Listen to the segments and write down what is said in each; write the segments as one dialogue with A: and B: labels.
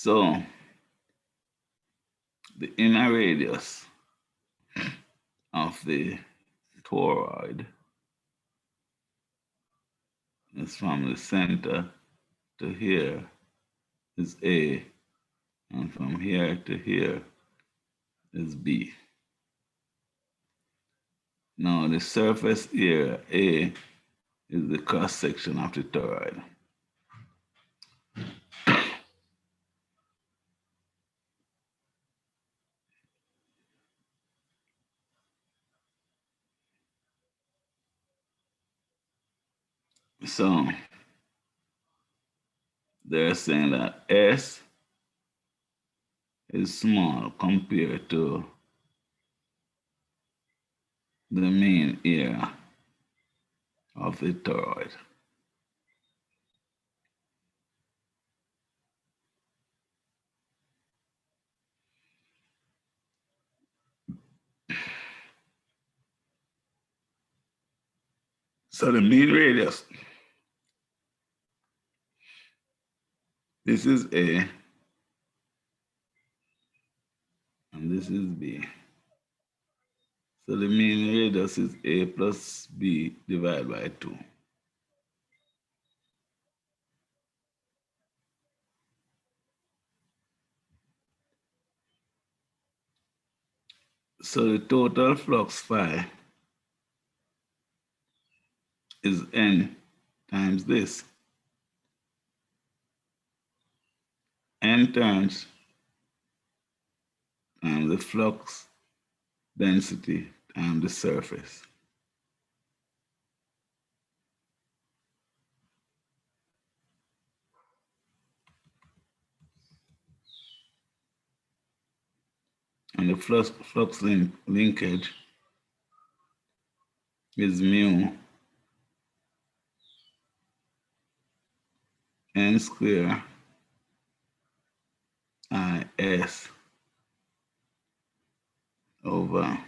A: So the inner radius of the toroid is from the center to here is A, and from here to here is B. Now the surface area A is the cross section of the toroid. So they're saying that S is small compared to the main area of the toroid. So the mean radius, this is A, and this is B. So the mean radius is A plus B divided by 2. So the total flux phi is N times this. N times the flux density times the surface. And the flux linkage is mu N square IS over.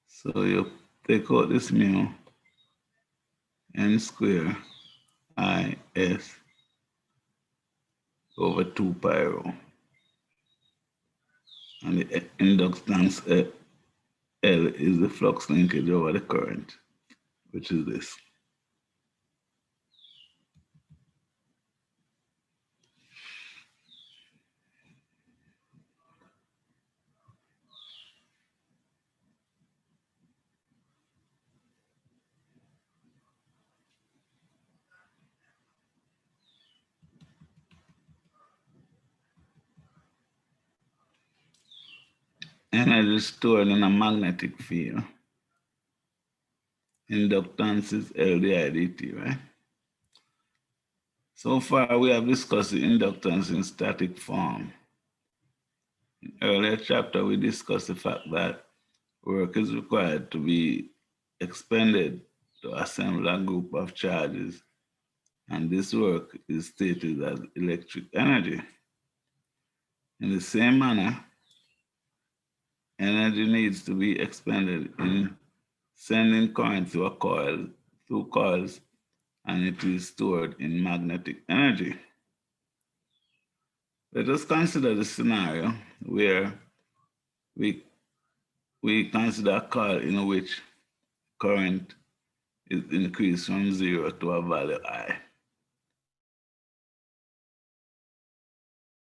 A: So you take out this mu N square IS over 2 pi rho. And the inductance L is the flux linkage over the current, which is this. Energy stored in a magnetic field. Inductance is L di dt, right? So far, we have discussed the inductance in static form. In earlier chapter, we discussed the fact that work is required to be expended to assemble a group of charges, and this work is stated as electric energy. In the same manner, energy needs to be expended in sending current through a coil, through coils, and it is stored in magnetic energy. Let us consider the scenario where we consider a coil in which current is increased from 0 to a value I.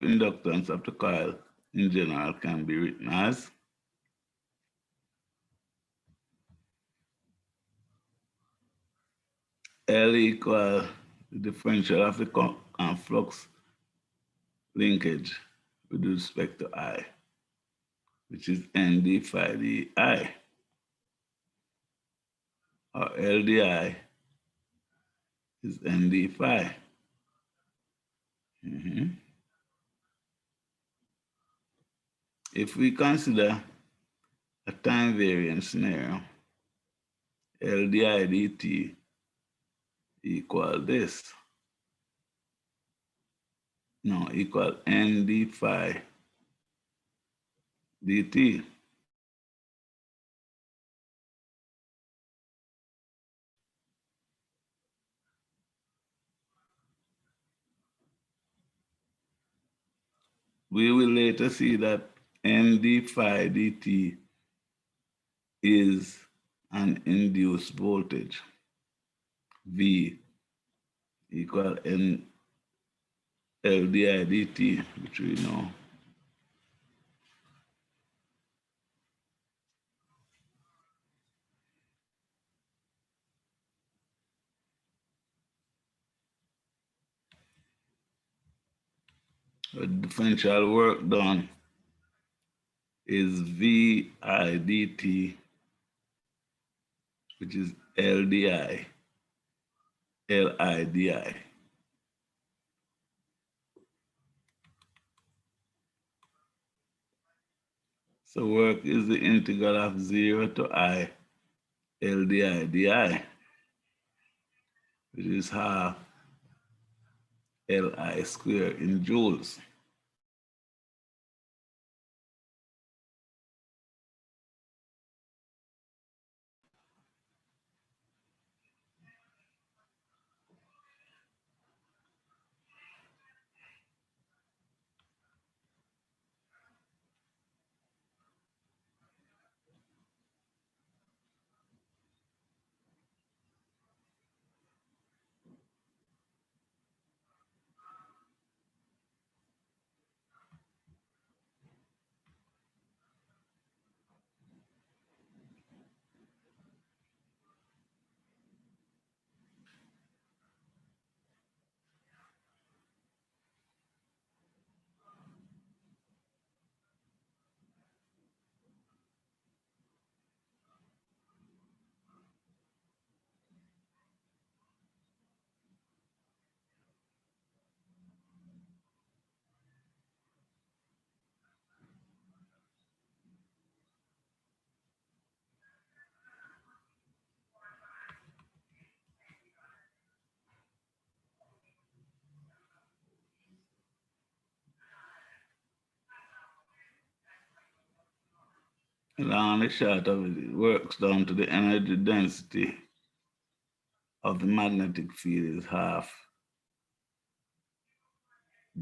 A: Inductance of the coil in general can be written as L equal the differential of the flux linkage with respect to I, which is N d phi di, or L di is N d phi. If we consider a time variant scenario, L di dt equal this. No, equal N d phi dt. we will later see that n d phi dt is an induced voltage. V equal n L di dt, which we know. The differential work done is V I dt, which is L di, L I di. So work is the integral of 0 to I L di di, which is half Li squared in joules. Long and short of it, it works down to the energy density of the magnetic field is half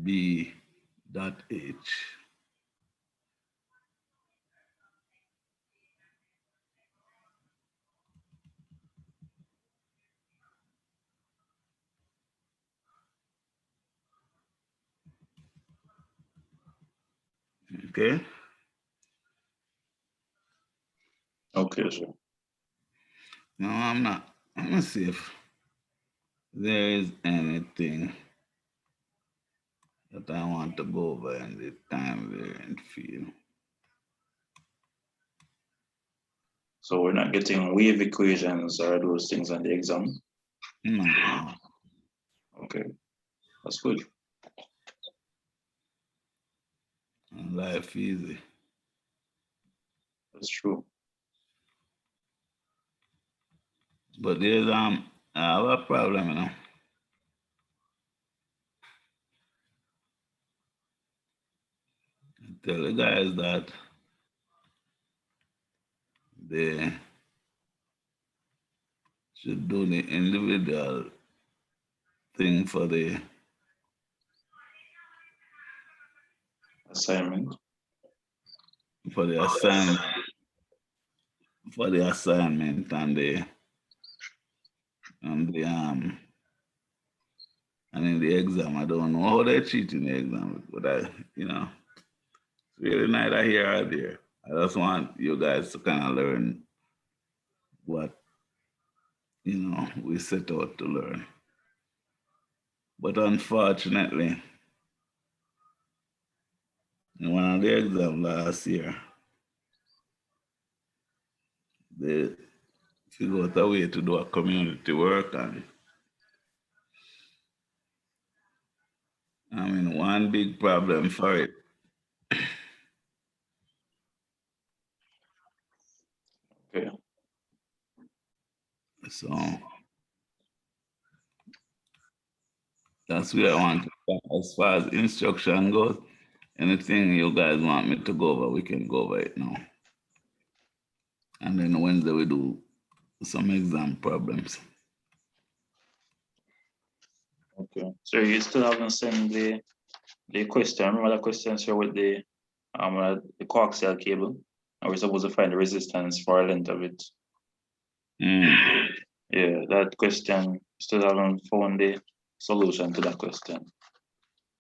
A: B dot H. Okay?
B: Okay, sir.
A: No, I'm not. I'm gonna see if there is anything that I want to go over in the time variant field.
B: So we're not getting wave equations or those things on the exam?
A: No.
B: Okay, that's good.
A: Life easy.
B: That's true.
A: But there's I have a problem, you know. I tell the guys that they should do the individual thing for the
B: Assignment.
A: for the assignment for the assignment and in the exam. I don't know how they cheat in the exam, but it's really neither here or there. I just want you guys to kind of learn what we set out to learn. But unfortunately, in one of the exams last year, they figured out a way to do a community work, and one big problem for it.
B: Okay.
A: So that's where I want to start. As far as instruction goes, anything you guys want me to go over, we can go over it now. And then Wednesday we do some exam problems.
B: Okay. So you still haven't sent the the question, remember the question, sir, with the coaxial cable, and we're supposed to find the resistance for a length of it.
A: Mm.
B: Yeah, that question, still haven't found the solution to that question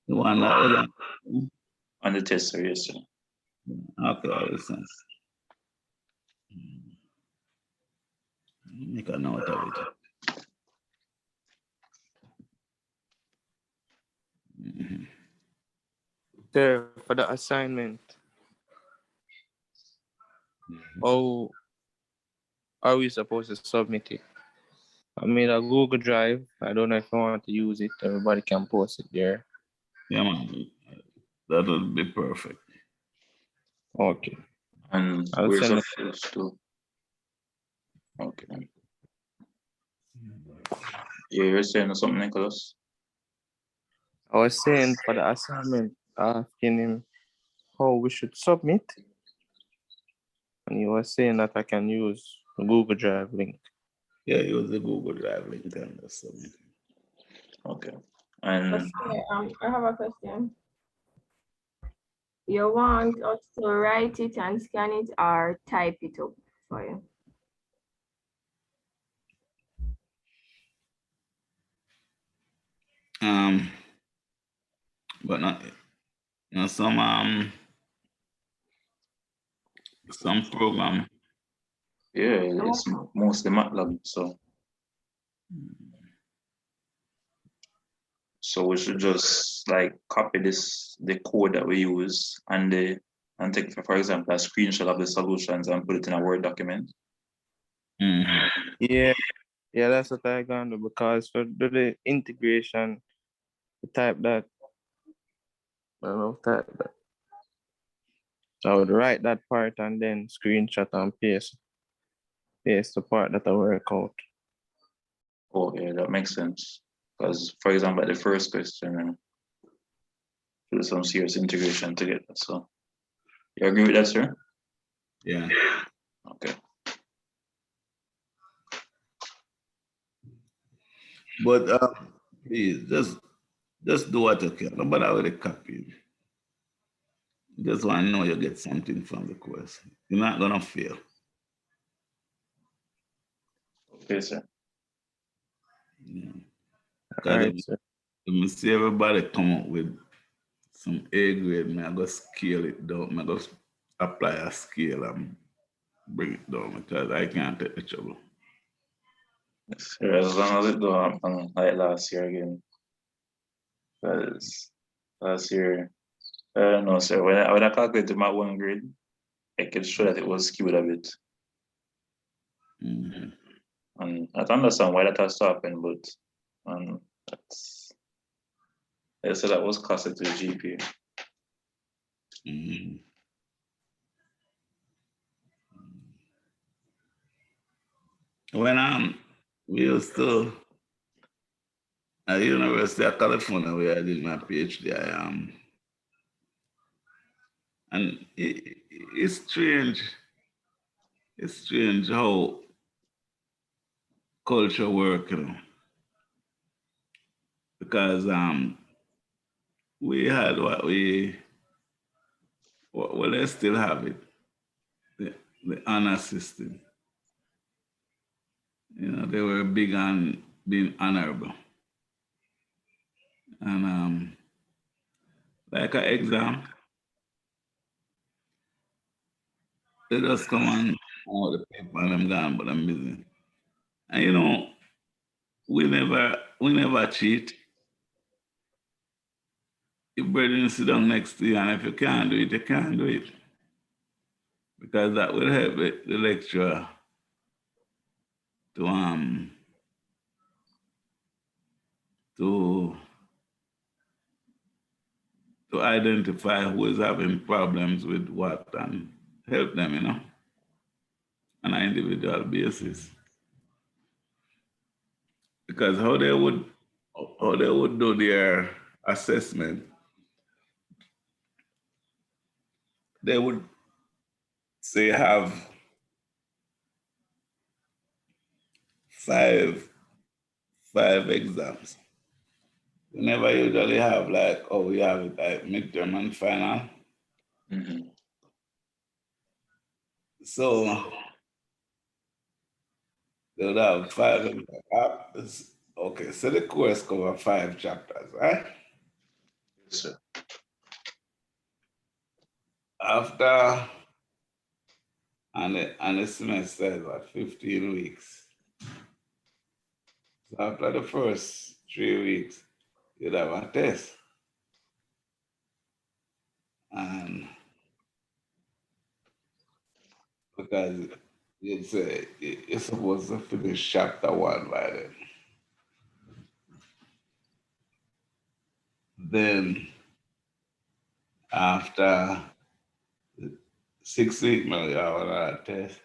A: The one that was on.
B: on the tester, yes, sir.
A: Okay, I listen. Make a note of it. Mhm.
C: There for the assignment. How are we supposed to submit it? I made a Google Drive. I don't know if I want to use it. Everybody can post it there.
A: Yeah, man. That would be perfect.
C: Okay.
B: And
C: I'll
B: we're
C: send it.
B: supposed to, okay. Yeah, you're saying something, Nicholas?
C: I was saying for the assignment, asking him how we should submit. And he was saying that I can use the Google Drive link.
A: Yeah, use the Google Drive link and submit.
B: Okay. And
D: Okay, I have a question. You want us to write it and scan it or type it up for you?
A: But not, some program.
B: yeah, it's mostly MATLAB, so we should just like copy the code that we use and take, for example, a screenshot of the solutions and put it in a Word document.
A: Mhm.
C: Yeah, that's what I'm gonna do because for the integration, type that. I don't know, type that. So I would write that part and then screenshot and paste the part that I work out.
B: Oh, yeah, that makes sense. Because, for example, the first question, do some serious integration together. So, you agree with that, sir?
A: Yeah.
B: Okay.
A: But please just do what you can. Don't bother with the copy. Just want to know you get something from the course. You're not gonna fail.
B: Okay, sir.
A: Yeah.
C: All
A: Because
C: right, sir.
A: if I see everybody come up with some A grade, me I go scale it down. I go apply a scale and bring it down because I can't take the trouble.
B: Yes, sir. As long as it don't happen like last year again. Because last year, I don't know, sir. When I calculated my one grade, I could show that it was skewed a bit.
A: Mm-hmm.
B: And I don't understand why that has to happen, but they said that was costed to the GPA.
A: Mm-hmm. When we used to at the University of California where I did my PhD, and it's strange. It's strange how culture work, because we had well, they still have it, the honor system. They were big on being honorable, and like an exam, they just come on all the paper and I'm gone, but I'm busy. And we never cheat. Your brethren sit down next to you, and if you can't do it, you can't do it. Because that will help the lecturer to to to identify who is having problems with what and help them, on an individual basis. Because how they would do their assessment, they would say have five exams. we never usually have like, oh, we have it like midterm and final.
B: Mm-hmm.
A: So they would have five. Okay, so the course cover 5 chapters, right?
B: Yes, sir.
A: After, and the semester is what, 15 weeks. So after the first 3 weeks, you'd have a test. And because you'd say you're supposed to finish chapter 1 by then. Then after 6 weeks, now you have another test.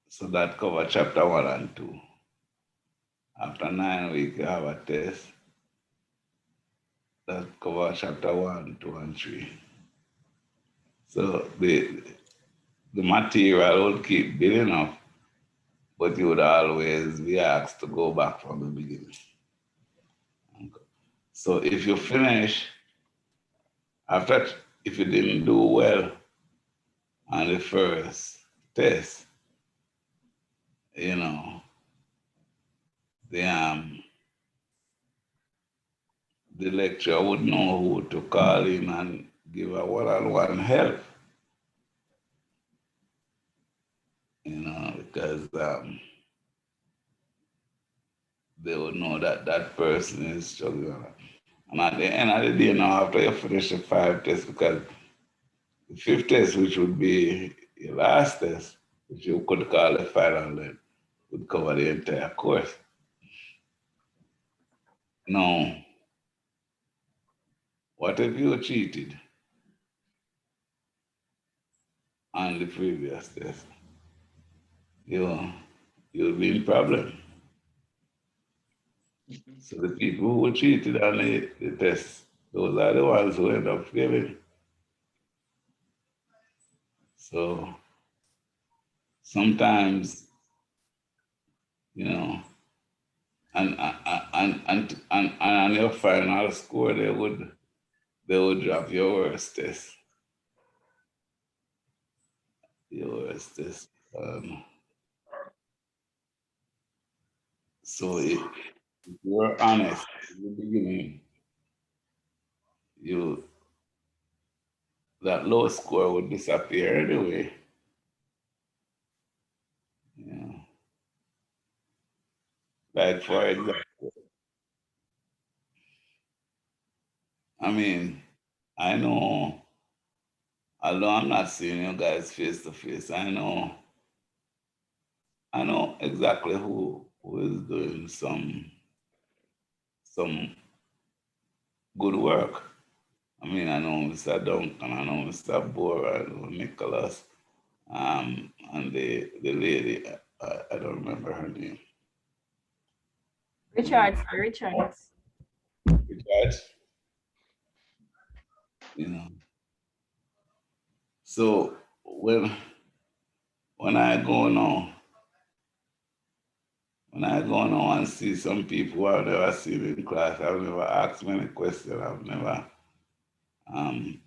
A: So that cover chapter 1 and 2. After 9 weeks, you have a test that cover chapter 1, 2, and 3. So the material would keep building up, but you would always be asked to go back from the beginning. So if you finish, after, if you didn't do well on the first test, you know, the the lecturer would know who to call in and give a one-on-one help, you know, because they would know that that person is struggling. And at the end of the day, now after you finish the 5 tests, because the 5th test, which would be your last test, which you could call the final, then would cover the entire course. Now, what if you cheated on the previous test? You'll be in problem. So the people who cheated on the test, those are the ones who end up failing. So sometimes, you know, and on your final score, they would drop your worst test. Your worst test. So if you're honest in the beginning, you that low score would disappear anyway. Yeah. Like for example, I mean, I know, although I'm not seeing you guys face to face, I know exactly who is doing some good work. I mean, I know Mr. Duncan, I know Mr. Bora, I know Nicholas, and the lady, I don't remember her name.
D: Richard, Richard.
A: Richard, you know. So when I go now, when I go now and see some people who I've never seen in class, I've never asked many questions, I've never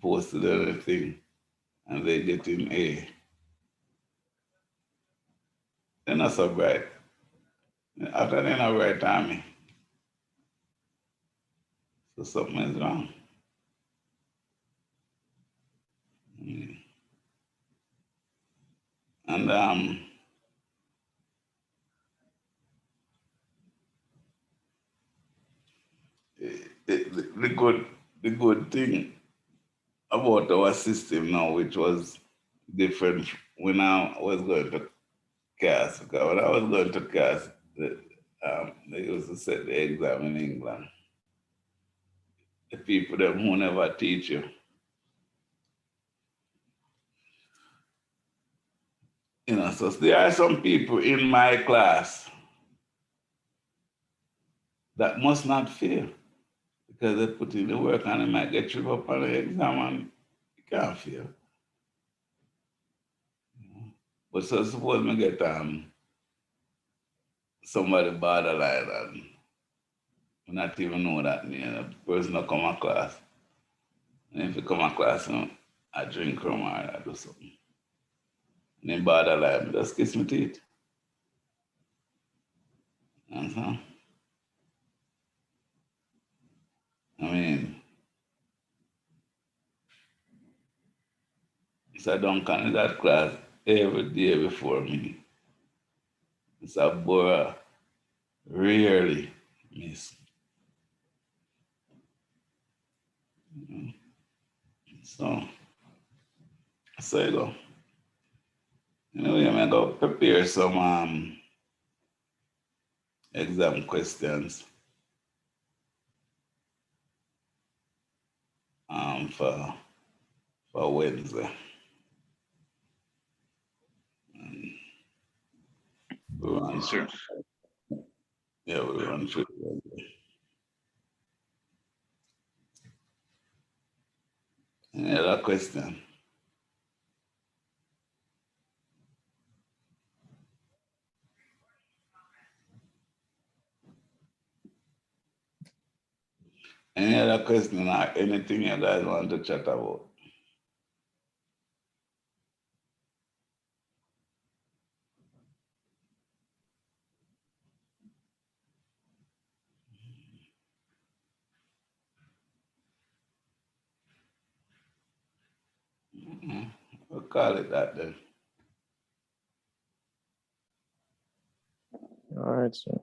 A: posted anything, and they get in A. They're not so bright. After they're not bright on me, so something is wrong. Mm. And the good thing about our system now, which was different when I was going to CAS, because when I was going to CAS, they used to set the exam in England. The people them who never teach you. You know, so there are some people in my class that must not fail because they put in the work and they might get tripped up on the exam and you can't fail. But so suppose me get somebody borderline and not even know that name. The person not come across. And if you come across him, I drink rum or I do something. And then bother like, just kiss my teeth. Understand? I mean, so I don't come to that class every day before me. It's a borough rarely miss. So you go. Anyway, I'm gonna prepare some exam questions for Wednesday. And we run,
B: Yes, sir.
A: yeah, we run through it Wednesday. Any other question? Any other question or anything you guys want to chat about? We'll call it that then.
C: All right, sir.